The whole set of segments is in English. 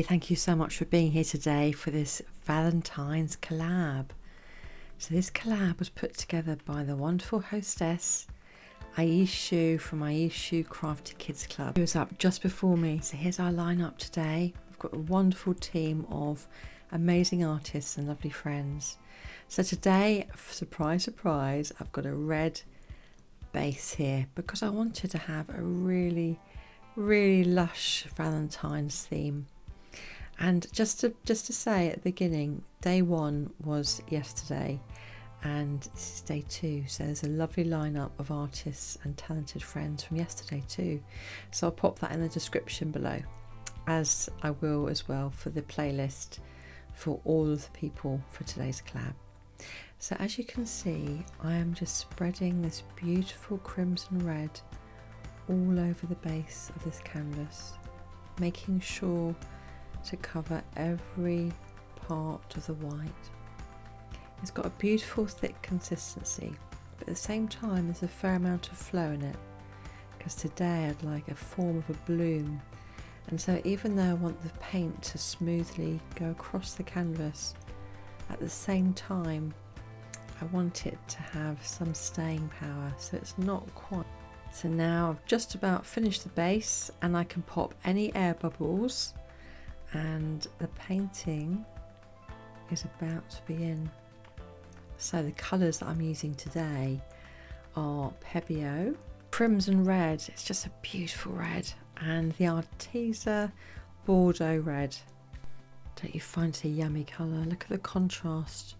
Thank you so much for being here today for this Valentines collab. So this collab was put together by the wonderful hostess Aishu from Aishu Crafty Kids Club, who was up just before me. So here's our lineup today. We've got a wonderful team of amazing artists and lovely friends. So today, surprise, surprise, I've got a red base here because I wanted to have a really lush Valentine's theme. And just to say at the beginning, day one was yesterday and this is day two, so there's a lovely lineup of artists and talented friends from yesterday too. So I'll pop that in the description below, as I will as well for the playlist for all of the people for today's collab. So as you can see, I am just spreading this beautiful crimson red all over the base of this canvas, making sure to cover every part of the white. It's got a beautiful thick consistency, but at the same time there's a fair amount of flow in it, because today I'd like a form of a bloom, and so even though I want the paint to smoothly go across the canvas, at the same time I want it to have some staying power, so it's not quite. So now I've just about finished the base and I can pop any air bubbles, and the painting is about to begin. So the colours that I'm using today are Pebbio, Crimson Red, it's just a beautiful red, and the Arteza Bordeaux Red. Don't you find it a yummy colour? Look at the contrast.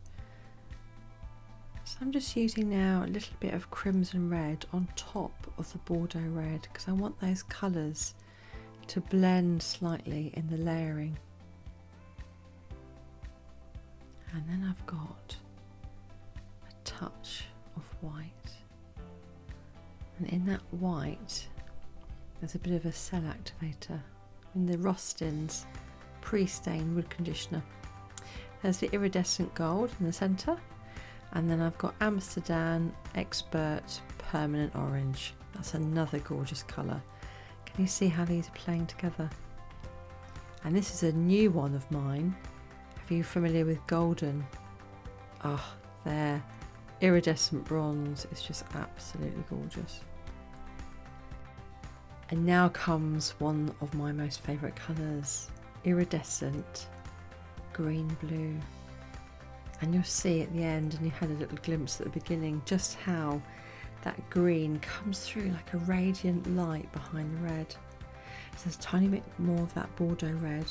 So I'm just using now a little bit of Crimson Red on top of the Bordeaux Red because I want those colours to blend slightly in the layering. And then I've got a touch of white, and in that white there's a bit of a cell activator in the Rostins pre-stained wood conditioner. There's the iridescent gold in the centre, and then I've got Amsterdam Expert Permanent Orange. That's another gorgeous colour. Can you see how these are playing together? And this is a new one of mine. Are you familiar with Golden? Oh, their iridescent bronze is just absolutely gorgeous. And now comes one of my most favourite colours, iridescent green blue. And you'll see at the end, and you had a little glimpse at the beginning, just how that green comes through like a radiant light behind the red. So there's a tiny bit more of that Bordeaux red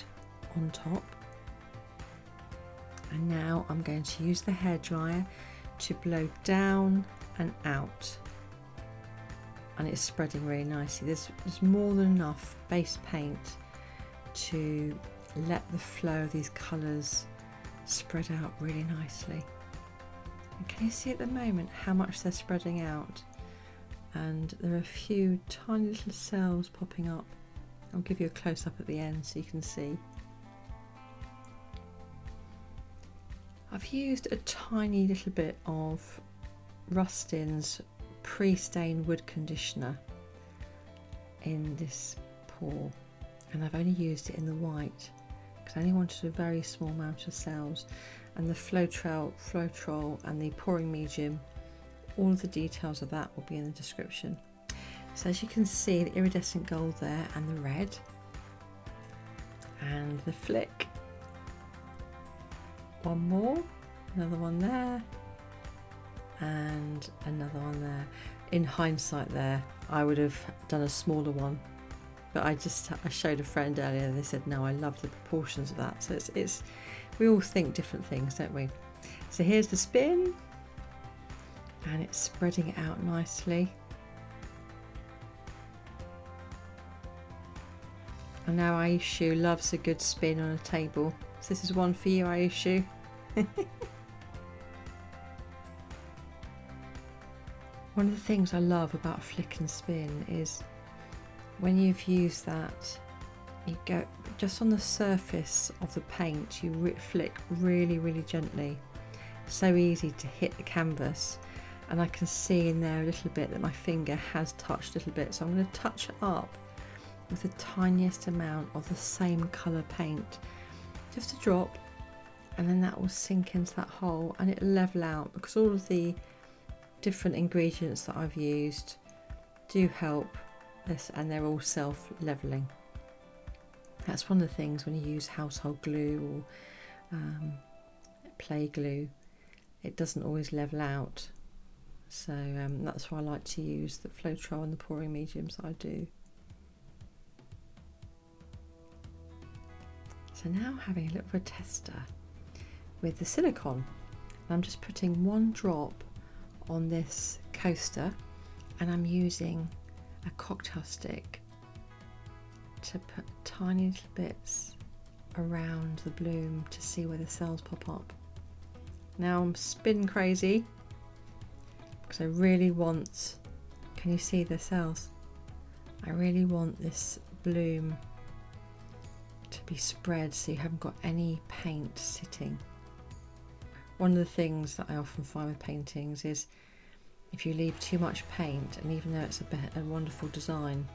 on top. And now I'm going to use the hairdryer to blow down and out. And it's spreading really nicely. There's more than enough base paint to let the flow of these colours spread out really nicely. And can you see at the moment how much they're spreading out? And there are a few tiny little cells popping up. I'll give you a close-up at the end so you can see. I've used a tiny little bit of Rostins pre-stained wood conditioner in this pour, and I've only used it in the white because I only wanted a very small amount of cells. And the Floetrol and the pouring medium, all of the details of that will be in the description. So as you can see, the iridescent gold there, and the red, and the flick. One more, another one there, and another one there. In hindsight there, I would have done a smaller one, but I showed a friend earlier and they said, no, I love the proportions of that. So it's we all think different things, don't we? So here's the spin, and it's spreading it out nicely. And now Aishu loves a good spin on a table. So this is one for you, Aishu. One of the things I love about flick and spin is when you've used that, you go just on the surface of the paint, you flick really gently. So easy to hit the canvas, and I can see in there a little bit that my finger has touched a little bit, so I'm going to touch it up with the tiniest amount of the same colour paint, just a drop, and then that will sink into that hole and it'll level out, because all of the different ingredients that I've used do help this, and they're all self-leveling. That's one of the things when you use household glue or play glue, it doesn't always level out. So that's why I like to use the Floetrol and the pouring mediums that I do. So now having a little bit of a tester with the silicone. I'm just putting one drop on this coaster, and I'm using a cocktail stick to put tiny little bits around the bloom to see where the cells pop up. Now I'm spin crazy because I really want, can you see the cells? I really want this bloom to be spread so you haven't got any paint sitting. One of the things that I often find with paintings is if you leave too much paint, and even though it's a wonderful design,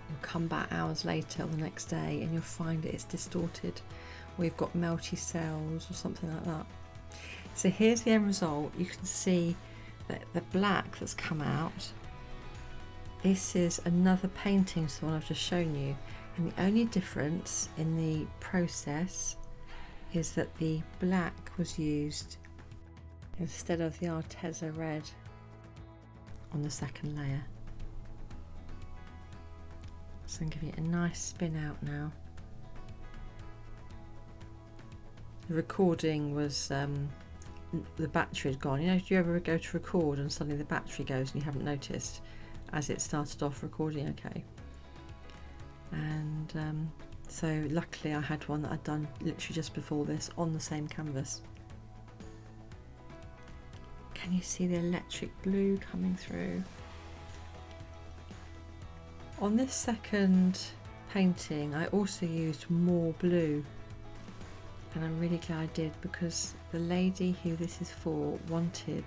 you'll come back hours later or the next day and you'll find it's distorted, or you've got melty cells or something like that. So here's the end result. You can see that the black that's come out, this is another painting to the one I've just shown you, and the only difference in the process is that the black was used instead of the Arteza red on the second layer. So I'm giving it a nice spin out now. The recording was, the battery had gone. You know, do you ever go to record and suddenly the battery goes and you haven't noticed as it started off recording okay? And so luckily I had one that I'd done literally just before this on the same canvas. Can you see the electric blue coming through? On this second painting I also used more blue, and I'm really glad I did, because the lady who this is for wanted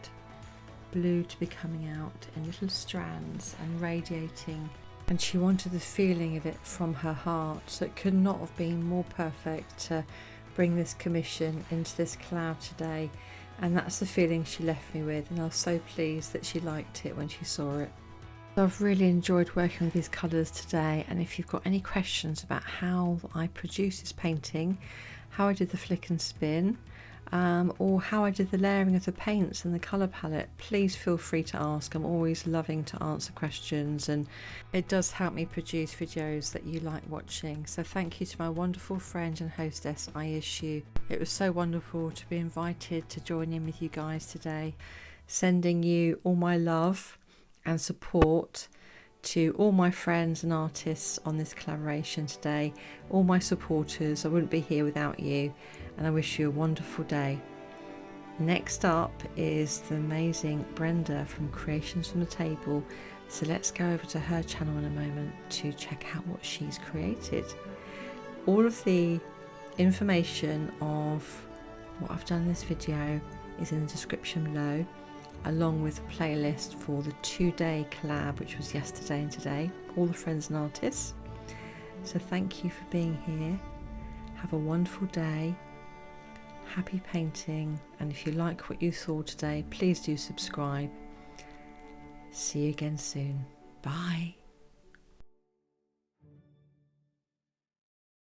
blue to be coming out in little strands and radiating, and she wanted the feeling of it from her heart, so it could not have been more perfect to bring this commission into this collab today, and that's the feeling she left me with, and I was so pleased that she liked it when she saw it. So I've really enjoyed working with these colours today, and if you've got any questions about how I produced this painting, how I did the flick and spin, or how I did the layering of the paints and the colour palette, please feel free to ask. I'm always loving to answer questions, and it does help me produce videos that you like watching. So thank you to my wonderful friend and hostess Aishu. It was so wonderful to be invited to join in with you guys today. Sending you all my love and support to all my friends and artists on this collaboration today, all my supporters. I wouldn't be here without you, and I wish you a wonderful day. Next up is the amazing Brenda from Creations from the Table, so let's go over to her channel in a moment to check out what she's created. All of the information of what I've done in this video is in the description below, along with a playlist for the 2-day collab, which was yesterday and today, all the friends and artists. So thank you for being here. Have a wonderful day. Happy painting, and if you like what you saw today, please do subscribe. See you again soon. Bye.